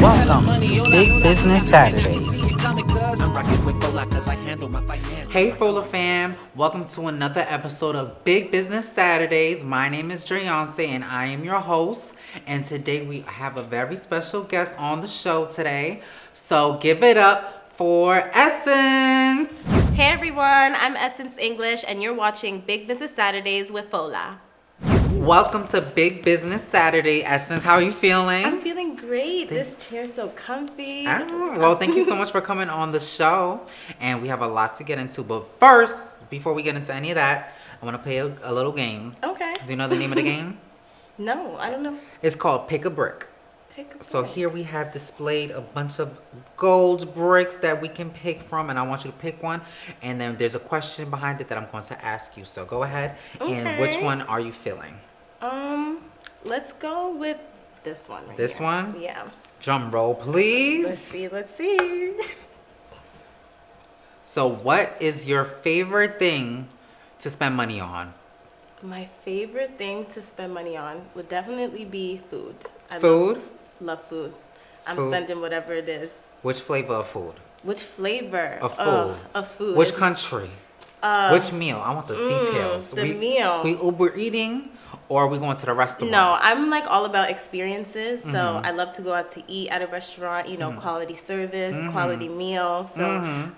Welcome to Big Business Saturdays. Hey Fola fam, welcome to another episode of Big Business Saturdays. My name is Dreyoncé and I am your host. And today we have a very special guest on the show today. So give it up for Essence. Hey everyone, I'm Essence English and you're watching Big Business Saturdays with Fola. Welcome to Big Business Saturday, Essence. How are you feeling? I'm feeling great. This chair's so comfy. Well, thank you so much for coming on the show. And we have a lot to get into. But first, before we get into any of that, I want to play a little game. Okay. Do you know the name of the game? No, I don't know. It's called Pick a Brick. Pick a So brick. here we have displayed a bunch of gold bricks that we can pick from, and I want you to pick one. And then there's a question behind it that I'm going to ask you. So go ahead. And which Okay. one are you feeling? Let's go with this one right This here. one? Yeah. Drum roll, please. Let's see. So what is your favorite thing to spend money on? My favorite thing to spend money on would definitely be food. I Food? Love food. I'm Food. spending whatever it is. Which flavor of food? Which flavor? Of food. Of food. Which Is- country? Which meal? I want the details. the meal. We Uber eating or are we going to the restaurant? No, I'm like all about experiences. So I love to go out to eat at a restaurant, you know, quality service, quality meal. So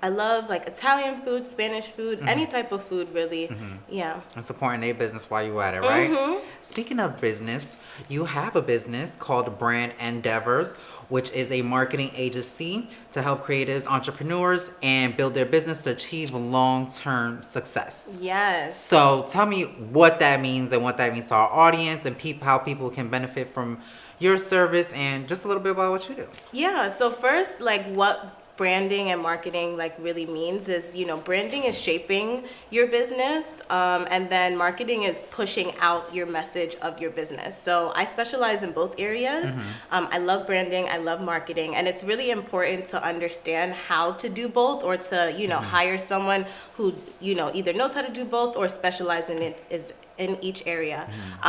I love like Italian food, Spanish food, any type of food really. Yeah. And supporting their business while you at it, right? Speaking of business, you have a business called Brand Endeavors, which is a marketing agency to help creatives, entrepreneurs, and build their business to achieve long-term success. Yes. So tell me what that means and what that means to our audience and how people can benefit from your service and just a little bit about what you do. Yeah. So first, like what branding and marketing like really means is, you know, branding is shaping your business, and then marketing is pushing out your message of your business. So I specialize in both areas. I love branding, I love marketing, and it's really important to understand how to do both or to, you know, hire someone who, you know, either knows how to do both or specialize in it is in each area.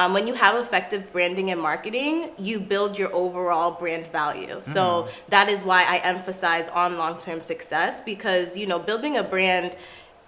When you have effective branding and marketing, you build your overall brand value. So that is why I emphasize on long-term success, because, you know, building a brand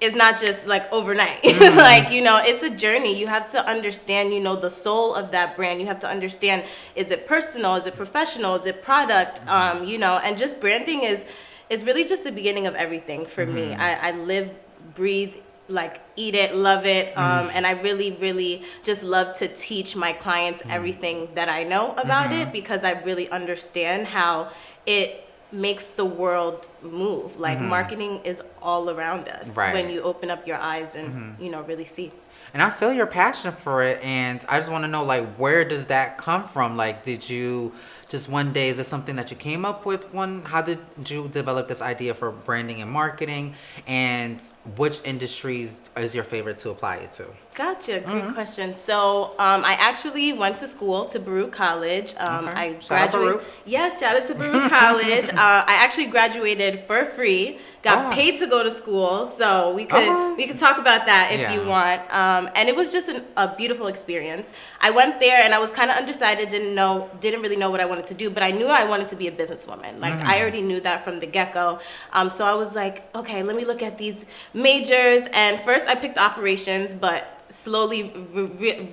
is not just like overnight. Like, you know, it's a journey. You have to understand, you know, the soul of that brand. You have to understand, is it personal? Is it professional? Is it product? You know, and just branding is really just the beginning of everything for me. I live, breathe, like eat it, love it, and I really just love to teach my clients everything that I know about it, because I really understand how it makes the world move. Like marketing is all around us when you open up your eyes and you know, really see. And I feel your passion for it, and I just want to know, like, where does that come from? Like, did you just one day, is it something that you came up with? How did you develop this idea for branding and marketing, and which industries is your favorite to apply it to? Gotcha. Great question. So I actually went to school to Baruch College. I Shout out graduated. Baruch. Yes, shout out to Baruch College. I actually graduated for free. Got paid to go to school, so we could talk about that if you want. And it was just a beautiful experience. I went there and I was kind of undecided. Didn't really know what I wanted to do, but I knew I wanted to be a businesswoman. Like I already knew that from the get-go. So I was like, okay, let me look at these majors. And first I picked operations, but slowly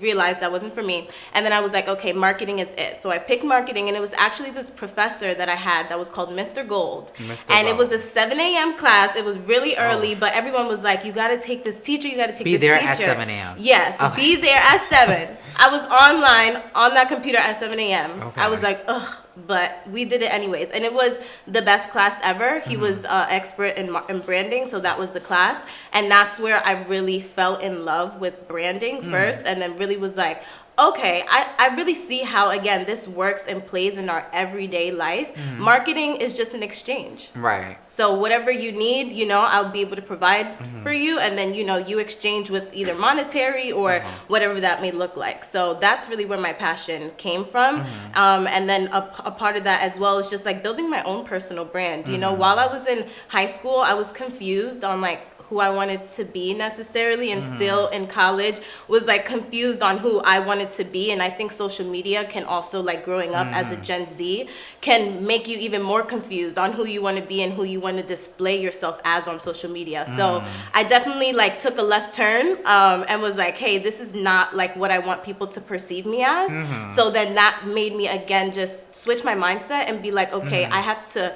realized that wasn't for me. And then I was like, okay, marketing is it. So I picked marketing, and it was actually this professor that I had that was called Mr. Gold. And it was a 7 a.m. class. It was really early, but everyone was like, you got to take this teacher, you got to take this teacher. Be there at 7 a.m. Yes, be there at 7. I was online on that computer at 7 a.m. Okay. I was like, ugh. But we did it anyways, and it was the best class ever. He was expert in branding, so that was the class, and that's where I really fell in love with branding first, and then really was like, okay, I really see how, again, this works and plays in our everyday life. Marketing is just an exchange. Right. So whatever you need, you know, I'll be able to provide for you. And then, you know, you exchange with either monetary or whatever that may look like. So that's really where my passion came from. And then a part of that as well is just like building my own personal brand. You know, while I was in high school, I was confused on like, who I wanted to be necessarily, and still in college was like confused on who I wanted to be. And I think social media can also, like growing up as a Gen Z, can make you even more confused on who you want to be and who you want to display yourself as on social media. So I definitely like took a left turn and was like, hey, this is not like what I want people to perceive me as. So then that made me again just switch my mindset and be like, okay, I have to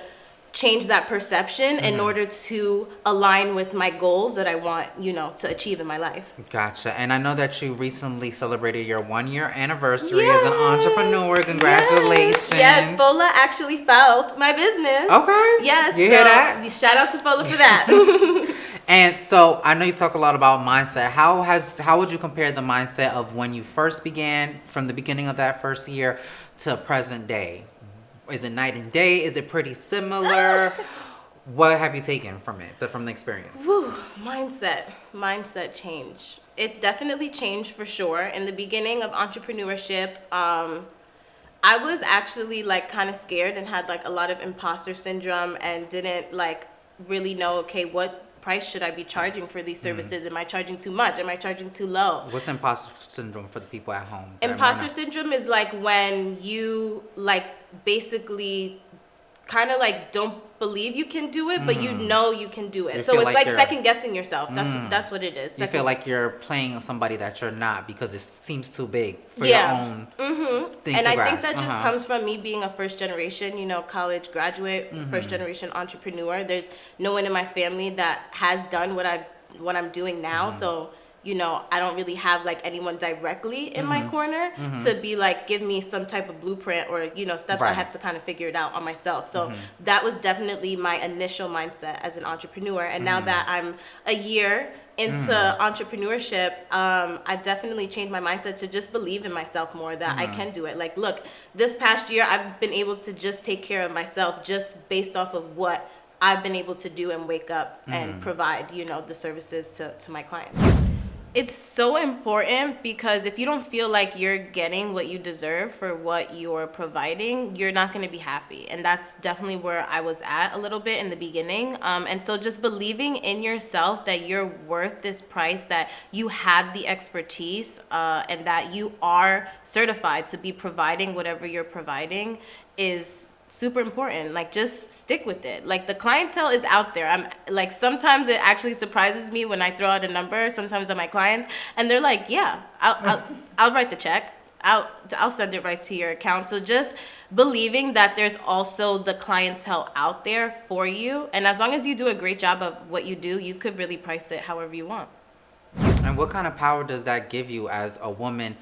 change that perception in order to align with my goals that I want, to achieve in my life. Gotcha. And I know that you recently celebrated your 1-year anniversary as an entrepreneur. Congratulations. Yes, Fola actually filed my business. Okay. Yes. You hear that? Shout out to Fola for that. And so I know you talk a lot about mindset. How would you compare the mindset of when you first began, from the beginning of that first year to present day? Is it night and day? Is it pretty similar? What have you taken from it, from the experience? Whew, mindset change. It's definitely changed for sure. In the beginning of entrepreneurship, I was actually like kind of scared and had like a lot of imposter syndrome and didn't like really know, okay, what price should I be charging for these services? Am I charging too much? Am I charging too low? What's imposter syndrome for the people at home? Imposter syndrome is like when you like basically kind of like don't believe you can do it, but you know you can do it. So it's like second guessing yourself. That's what it is. You feel like you're playing somebody that you're not because it seems too big for your own thing and to I grasp. think that just comes from me being a first generation, college graduate, first generation entrepreneur. There's no one in my family that has done what I'm doing now. So I don't really have like anyone directly in my corner to be like, give me some type of blueprint or, steps. I had to kind of figure it out on myself. So that was definitely my initial mindset as an entrepreneur. And now that I'm a year into entrepreneurship, I've definitely changed my mindset to just believe in myself more, that I can do it. Like, look, this past year, I've been able to just take care of myself just based off of what I've been able to do and wake up and provide, the services to my clients. It's so important because if you don't feel like you're getting what you deserve for what you're providing, you're not going to be happy. And that's definitely where I was at a little bit in the beginning. And so just believing in yourself that you're worth this price, that you have the expertise, and that you are certified to be providing whatever you're providing is super important. Like, just stick with it. Like, the clientele is out there. I'm like, sometimes it actually surprises me when I throw out a number sometimes on my clients and they're like, yeah, I'll write the check, I'll send it right to your account. So just believing that there's also the clientele out there for you, and as long as you do a great job of what you do, you could really price it however you want. And what kind of power does that give you as a woman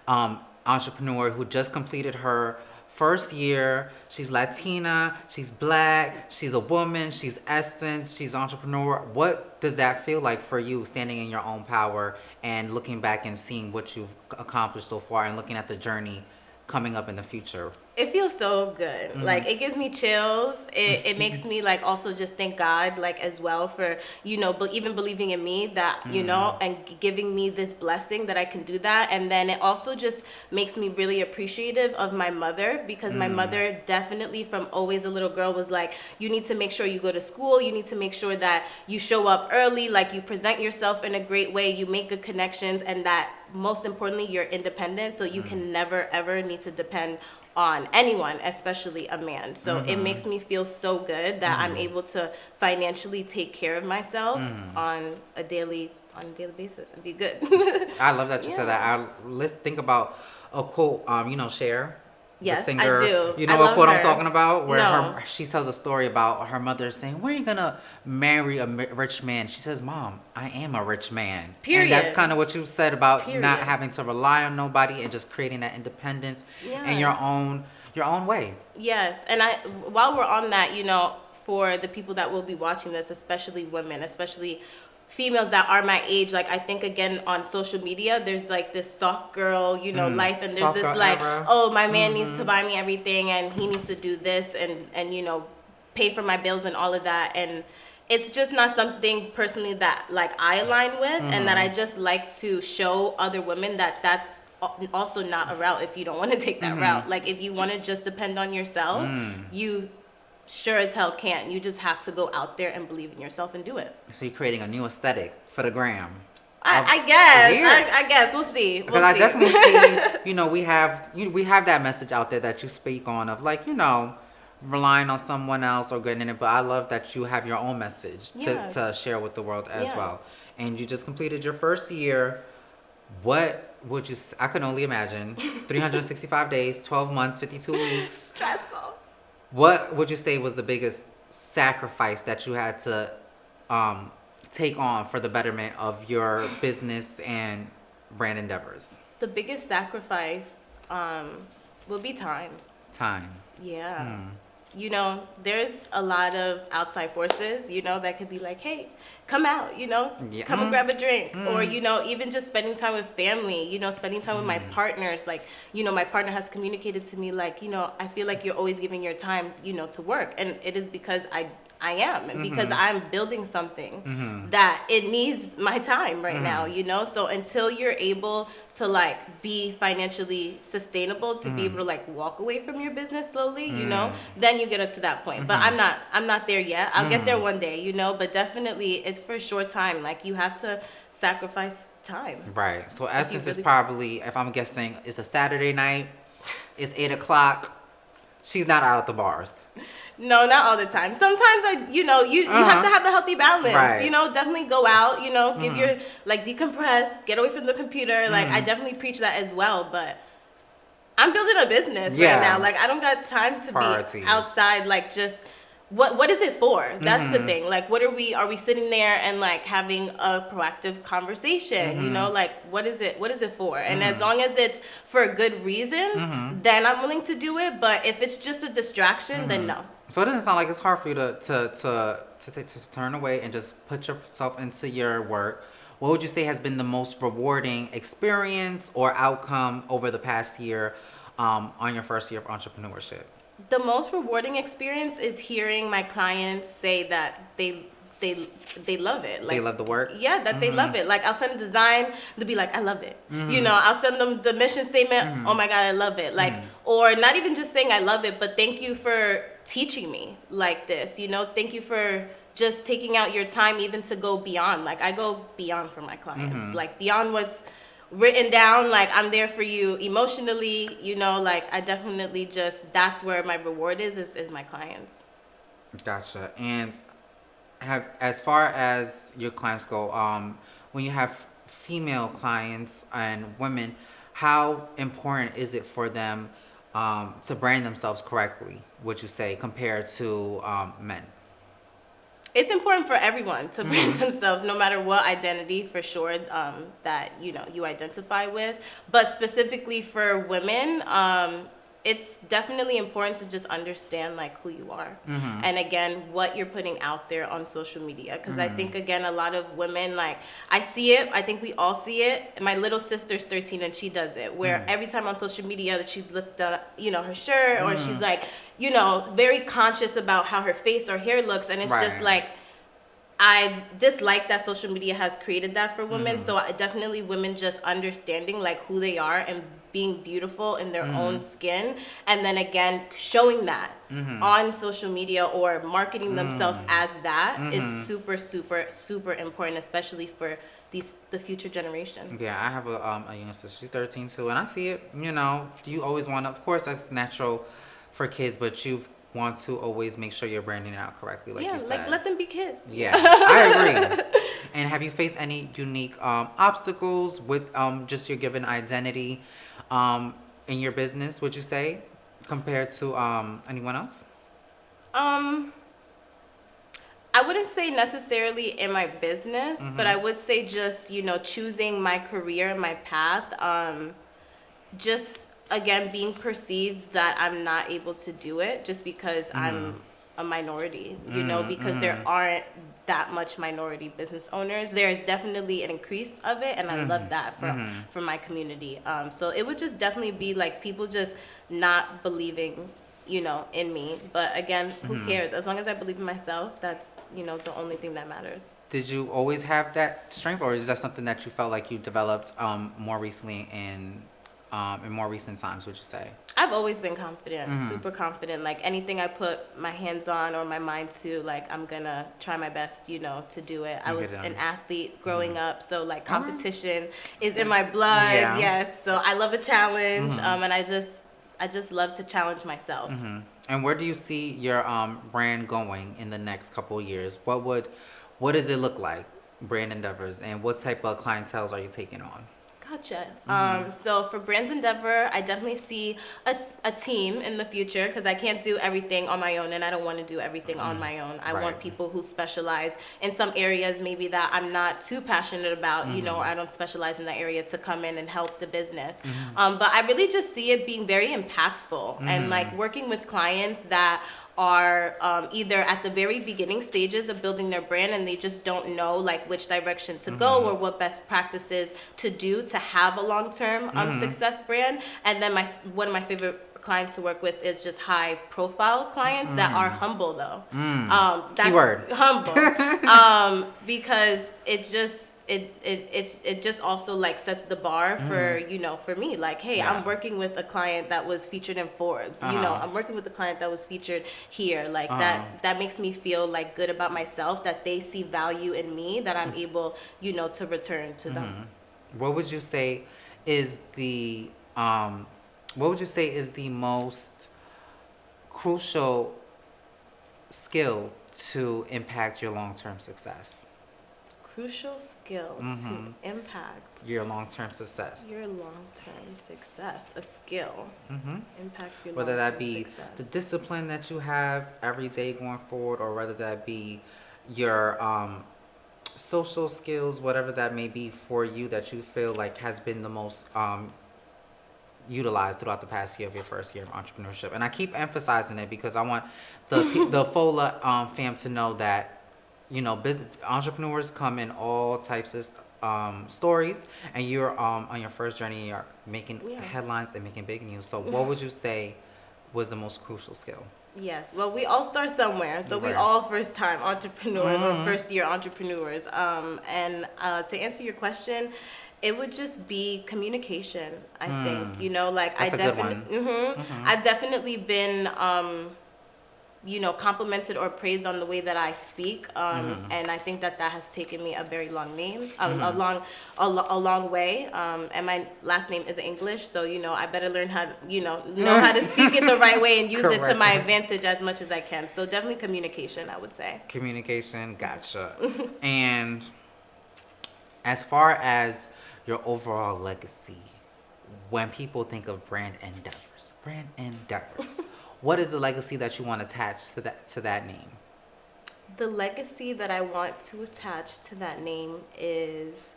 entrepreneur who just completed her first year? She's Latina, she's Black, she's a woman, she's Essence, she's entrepreneur. What does that feel like for you, standing in your own power and looking back and seeing what you've accomplished so far and looking at the journey coming up in the future? It feels so good. Like, it gives me chills. It makes me like also just thank God, like, as well for, even believing in me that, and giving me this blessing that I can do that. And then it also just makes me really appreciative of my mother, because my mother definitely from always a little girl was like, you need to make sure you go to school. You need to make sure that you show up early, like you present yourself in a great way, you make good connections, and that most importantly, you're independent. So you can never, ever need to depend on anyone, especially a man. So it makes me feel so good that I'm able to financially take care of myself on a daily basis and be good. I love that you said that. Let's think about a quote, Cher. Yes, the singer, I do. You know I what love quote her. I'm talking about? Where No. she tells a story about her mother saying, "When are you gonna marry a rich man?" She says, "Mom, I am a rich man." Period. And that's kind of what you said about Period. not having to rely on nobody and just creating that independence in your own way. Yes, and while we're on that, for the people that will be watching this, especially women, especially females that are my age, like, I think again on social media there's like this soft girl life, and there's this like era. Oh, my man needs to buy me everything and he needs to do this and pay for my bills and all of that, and it's just not something personally that like I align with, and that I just like to show other women that that's also not a route if you don't want to take that route. Like, if you want to just depend on yourself, you sure as hell can't. You just have to go out there and believe in yourself and do it. So you're creating a new aesthetic for the gram. I guess. I guess we'll see. Because I definitely see, we have that message out there that you speak on of like, relying on someone else or getting in it. But I love that you have your own message to share with the world as well. And you just completed your first year. What would you? I can only imagine 365 days, 12 months, 52 weeks. Stressful. What would you say was the biggest sacrifice that you had to take on for the betterment of your business and brand endeavors? The biggest sacrifice would be time. Time. Yeah. There's a lot of outside forces, that could be like, hey, come out, come and grab a drink. Or, even just spending time with family, spending time with my partners. Like, my partner has communicated to me, like, I feel like you're always giving your time, to work. And it is because I am, and because I'm building something that it needs my time right now, so until you're able to like be financially sustainable to be able to like walk away from your business slowly, then you get up to that point. But I'm not there yet. I'll get there one day, but definitely it's for a short time. Like you have to sacrifice time. Right. So Essence is probably, if I'm guessing, it's a Saturday night, it's 8:00. She's not out at the bars. No, not all the time. Sometimes you have to have a healthy balance. Right. Definitely go out, give your, like, decompress, get away from the computer. Like, I definitely preach that as well. But I'm building a business right now. Like, I don't got time to be outside, like, just... What is it for? That's the thing. Like, are we sitting there and like having a proactive conversation? Like what is it for? And as long as it's for good reasons, then I'm willing to do it. But if it's just a distraction, then no. So it doesn't sound like it's hard for you to turn away and just put yourself into your work. What would you say has been the most rewarding experience or outcome over the past year on your first year of entrepreneurship? The most rewarding experience is hearing my clients say that they love it. Like, they love the work? Yeah, that they love it. Like, I'll send a design, they'll be like, I love it. I'll send them the mission statement, oh my God, I love it. Like, or not even just saying I love it, but thank you for teaching me like this. Thank you for just taking out your time even to go beyond. Like, I go beyond for my clients. Like, beyond what's written down. Like, I'm there for you emotionally, like I definitely just, that's where my reward is my clients. Gotcha. And as far as your clients go, when you have female clients and women, how important is it for them to brand themselves correctly, would you say, compared to men? It's important for everyone to brand themselves, no matter what identity, for sure, that you identify with. But specifically for women, it's definitely important to just understand like who you are, and again what you're putting out there on social media. Because I think again a lot of women, like, I see it. I think we all see it. My little sister's 13 and she does it. Where every time on social media that she's lifted up, her shirt, or she's like, very conscious about how her face or hair looks, and it's just like, I dislike that social media has created that for women. So definitely women just understanding like who they are and being beautiful in their own skin, and then again showing that on social media or marketing themselves as that is super, super, super important, especially for the future generation. Yeah, I have a young sister. She's 13 too, and I see it. You always want to, of course, that's natural for kids, but you want to always make sure you're branding it out correctly, like you said. Yeah, like, let them be kids. Yeah, I agree. And have you faced any unique obstacles with just your given identity in your business, would you say, compared to anyone else? I wouldn't say necessarily in my business, but I would say just, choosing my career, my path, just, again, being perceived that I'm not able to do it just because I'm a minority, because there aren't that much minority business owners. There's definitely an increase of it, and I love that from my community. So it would just definitely be like people just not believing, in me. But again, who cares? As long as I believe in myself, that's, the only thing that matters. Did you always have that strength, or is that something that you felt like you developed more recently in in more recent times, would you say? I've always been confident, super confident. Like anything I put my hands on or my mind to, like I'm gonna try my best, to do it. I You was get an done. athlete growing up, so like competition is in my blood. Yeah. Yes, so I love a challenge, and I just love to challenge myself. And where do you see your brand going in the next couple of years? What does it look like, brand endeavors, and what type of clientele are you taking on? Gotcha. So for Brands Endeavor, I definitely see a team in the future because I can't do everything on my own, and I don't want to do everything on my own. I want Right. people who specialize in some areas maybe that I'm not too passionate about, or I don't specialize in that area to come in and help the business. But I really just see it being very impactful and like working with clients that are either at the very beginning stages of building their brand and they just don't know like which direction to go or what best practices to do to have a long-term success brand. And then one of my favorite clients to work with is just high profile clients that are humble though. That's Keyword. humble. Because it just also like sets the bar for, for me, like, hey, Yeah. I'm working with a client that was featured in Forbes, I'm working with a client that was featured here, like that makes me feel like good about myself, that they see value in me, that I'm able, to return to them. What would you say is the most crucial skill to impact your long-term success? Crucial skill to impact Your long-term success. your long-term success. A skill. Impact your Whether long-term that be success. the discipline that you have every day going forward, or whether that be your social skills, whatever that may be for you, that you feel like has been the most utilized throughout the past year of your first year of entrepreneurship. And I keep emphasizing it because I want the Fola fam to know that business entrepreneurs come in all types of stories, and you're on your first journey, you're making headlines and making big news. So what would you say was the most crucial skill? Yes, well, we all start somewhere. So we Right. all first-time entrepreneurs or first-year entrepreneurs. And to answer your question, it would just be communication. I think, like That's a good one. I've definitely been, complimented or praised on the way that I speak, and I think that has taken me a very long a long way. And my last name is English, so I better learn how to, know how to speak it the right way and use it to my advantage as much as I can. So definitely communication, I would say. Communication, gotcha. And as far as your overall legacy, when people think of brand endeavors, what is the legacy that you want to attach to that name? The legacy that I want to attach to that name is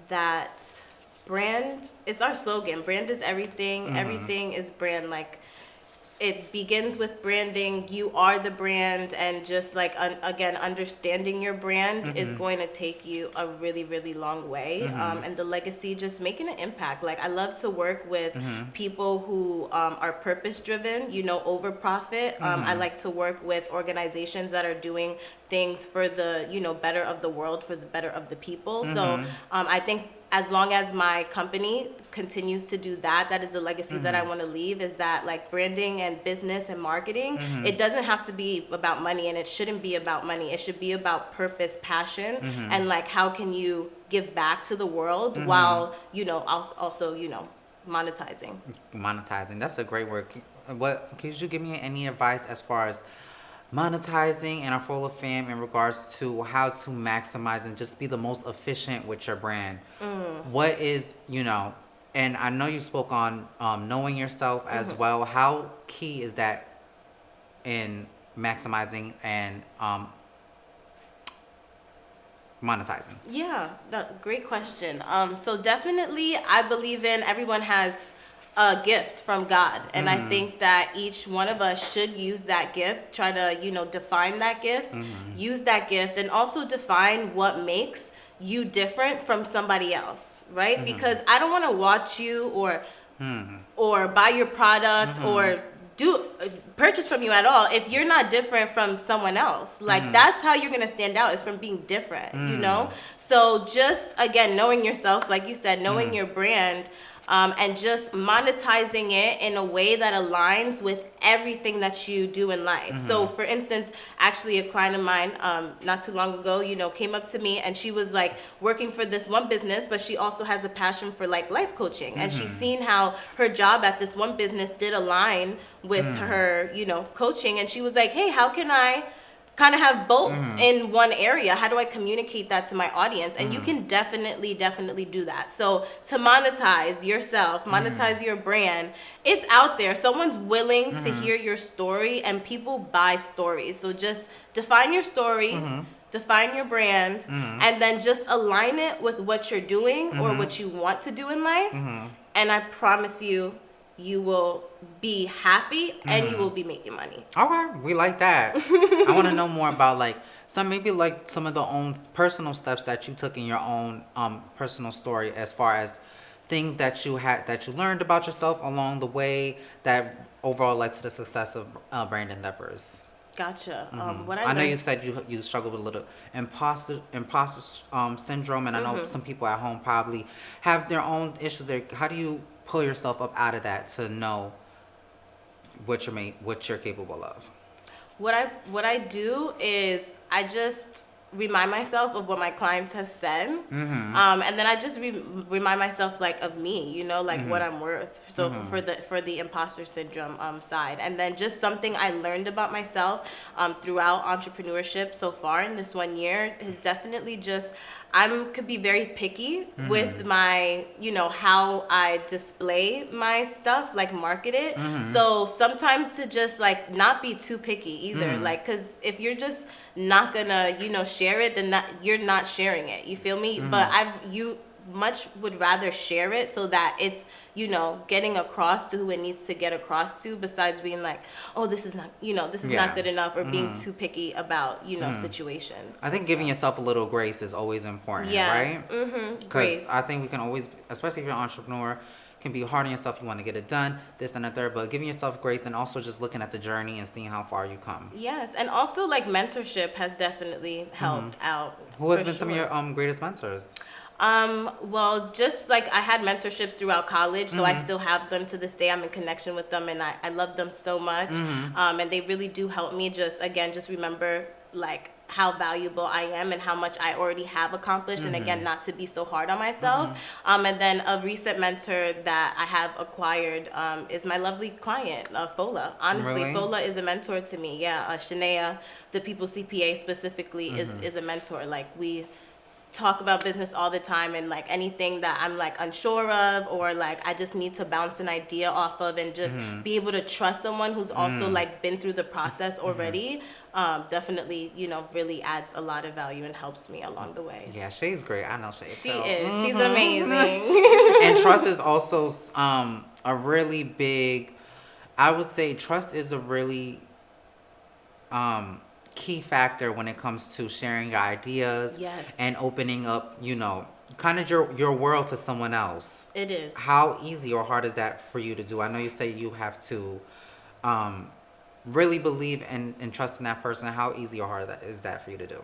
that brand is our slogan. Brand is everything. Everything is brand. Like, it begins with branding. You are the brand, and just like again, understanding your brand is going to take you a really, really long way. And the legacy, just making an impact. Like, I love to work with people who are purpose driven, over profit. I like to work with organizations that are doing things for the better of the world, for the better of the people. So I think as long as my company continues to do that, that is the legacy that I want to leave, is that like branding and business and marketing, it doesn't have to be about money, and it shouldn't be about money. It should be about purpose, passion, and like how can you give back to the world while, also, monetizing. Monetizing, that's a great word. Could you give me any advice as far as monetizing and our Fola fam in regards to how to maximize and just be the most efficient with your brand? What is, and I know you spoke on knowing yourself as well. How key is that in maximizing and monetizing? Yeah, great question. So definitely, I believe in everyone has a gift from God, and I think that each one of us should use that gift. Try to, define that gift, use that gift, and also define what makes you different from somebody else, right? Because I don't want to watch you or buy your product or purchase from you at all if you're not different from someone else. Like, that's how you're gonna stand out, is from being different. So just again, knowing yourself, like you said, knowing your brand, and just monetizing it in a way that aligns with everything that you do in life. So for instance, actually a client of mine not too long ago, came up to me and she was like working for this one business, but she also has a passion for like life coaching. And she's seen how her job at this one business did align with her, coaching. And she was like, hey, how can I kind of have both in one area? How do I communicate that to my audience? And you can definitely do that. So to monetize yourself, monetize your brand, it's out there. Someone's willing to hear your story, and people buy stories. So just define your story, define your brand, and then just align it with what you're doing or what you want to do in life. And I promise you, you will be happy and you will be making money. All right, we like that. I want to know more about like some of the own personal steps that you took in your own personal story, as far as things that you learned about yourself along the way that overall led to the success of brand endeavors. Gotcha. I know you said you struggled with a little imposter syndrome, and I know some people at home probably have their own issues there. How do you pull yourself up out of that to know what you're capable of? What I do is I just remind myself of what my clients have said, and then I just remind myself like of me, what I'm worth. So for the imposter syndrome side, and then just something I learned about myself throughout entrepreneurship so far in this 1 year is definitely just could be very picky with my, how I display my stuff, like market it. So sometimes to just like not be too picky either, like, cause if you're just not gonna, share it, then you're not sharing it. You feel me? But you much would rather share it so that it's, getting across to who it needs to get across to, besides being like, oh, this is not, this is not good enough, or being too picky about, situations. I think giving yourself a little grace is always important, yes. right? Because I think we can always, especially if you're an entrepreneur, can be hard on yourself. You want to get it done, this and the third, but giving yourself grace and also just looking at the journey and seeing how far you come. Yes, and also like mentorship has definitely helped out. Who has been some of your greatest mentors? Well, just like I had mentorships throughout college, so I still have them to this day. I'm in connection with them, and I love them so much. And they really do help me just remember like how valuable I am and how much I already have accomplished, and again, not to be so hard on myself. And then a recent mentor that I have acquired is my lovely client, Fola. Honestly, Really? Fola is a mentor to me. Yeah, Shania, the People CPA specifically, is a mentor. Like, we talk about business all the time, and like anything that I'm like unsure of, or like I just need to bounce an idea off of, and just be able to trust someone who's also like been through the process already, definitely, really adds a lot of value and helps me along the way. Yeah, Shay's great. I know Shay. She is. She's amazing. And trust is also a really big, I would say trust is a really key factor when it comes to sharing your ideas. Yes. And opening up, kind of your world to someone else. It is. How easy or hard is that for you to do? I know you say you have to really believe and trust in that person. How easy or hard is that for you to do?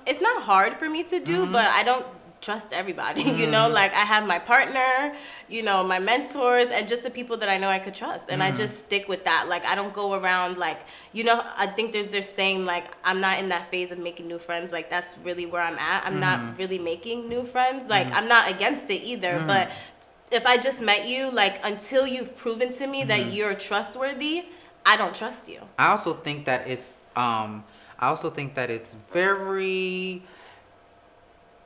It's not hard for me to do, but I don't trust everybody. Like I have my partner, my mentors, and just the people that I know I could trust, and I just stick with that. Like I don't go around like, I think there's this saying like, I'm not in that phase of making new friends. Like that's really where I'm at. I'm not really making new friends. Like I'm not against it either, but if I just met you, like until you've proven to me that you're trustworthy, I don't trust you. I also think that it's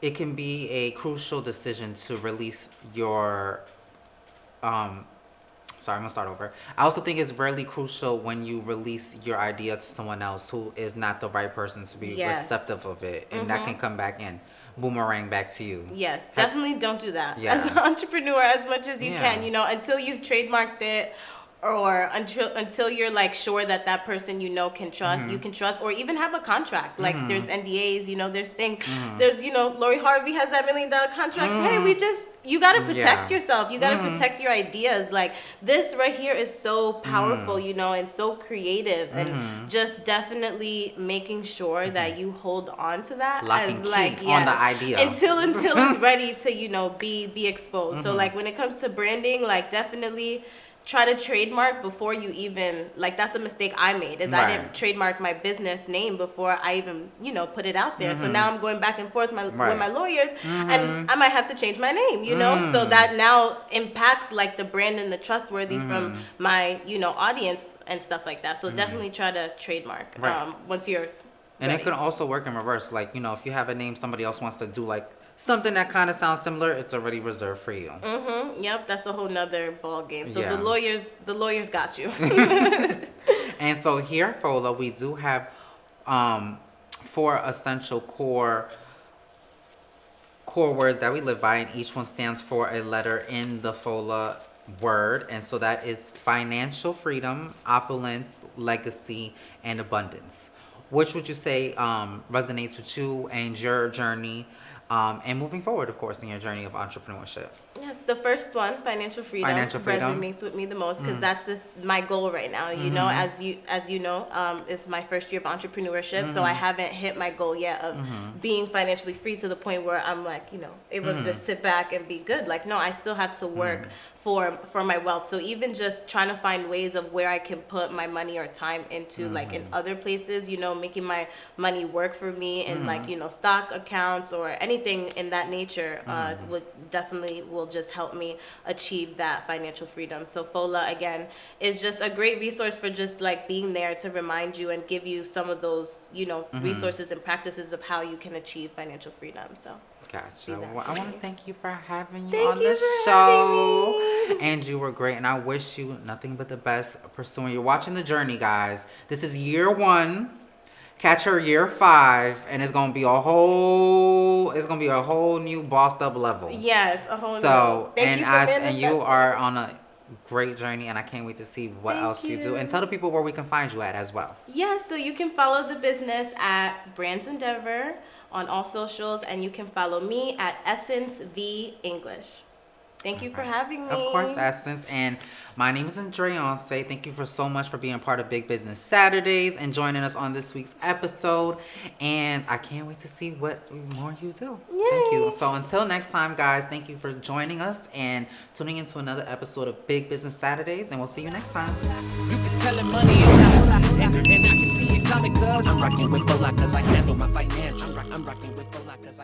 it can be a crucial decision to release your sorry, I'm gonna start over. I also think it's really crucial when you release your idea to someone else who is not the right person to be receptive of it, and that can come back and boomerang back to you. Yes, definitely don't do that. Yeah. As an entrepreneur, as much as you can, until you've trademarked it, or until you're like sure that that person can trust, you can trust, or even have a contract. Like there's NDAs, there's things, there's Lori Harvey has that $1 million contract. Hey, you got to protect yourself, you got to protect your ideas. Like this right here is so powerful, and so creative, and just definitely making sure that you hold on to that as like on the idea until it's ready to be exposed. So like when it comes to branding, like definitely try to trademark before you even, like, that's a mistake I made, is I didn't trademark my business name before I even put it out there. So now I'm going back and forth with my lawyers, and I might have to change my name, so that now impacts like the brand and the trustworthy from my audience and stuff like that. So definitely try to trademark once you're and ready. it can also work in reverse, like if you have a name somebody else wants to do like something that kind of sounds similar, it's already reserved for you. Yep, that's a whole nother ball game. So the lawyers got you. And so here at Fola, we do have 4 essential core words that we live by, and each one stands for a letter in the Fola word. And so that is financial freedom, opulence, legacy, and abundance. Which would you say resonates with you and your journey? And moving forward, of course, in your journey of entrepreneurship. Yes, the first one, financial freedom, resonates with me the most, because that's my goal right now. As you know, it's my first year of entrepreneurship, so I haven't hit my goal yet of being financially free to the point where I'm like, able to just sit back and be good. Like, no, I still have to work for my wealth. So even just trying to find ways of where I can put my money or time into, like in other places, making my money work for me in like, stock accounts or anything in that nature, will just help me achieve that financial freedom. So Fola, again, is just a great resource for just like being there to remind you and give you some of those, resources and practices of how you can achieve financial freedom. So gotcha. Well, I want to thank you for having you on the show. And you were great, and I wish you nothing but the best pursuing. You're watching the journey, guys. This is year 1. Catch her year 5, and it's gonna be a whole new bossed up level. Yes, a whole new. So and you are on a great journey, and I can't wait to see what else you do. And tell the people where we can find you at as well. Yes, so you can follow the business at Brands Endeavor on all socials, and you can follow me at Essence V English. Thank you for having me. Of course, Essence. And my name is Dreyoncé. Thank you for so much for being part of Big Business Saturdays and joining us on this week's episode. And I can't wait to see what more you do. Yay. Thank you. So until next time, guys, thank you for joining us and tuning into another episode of Big Business Saturdays. And we'll see you next time. You can tell it money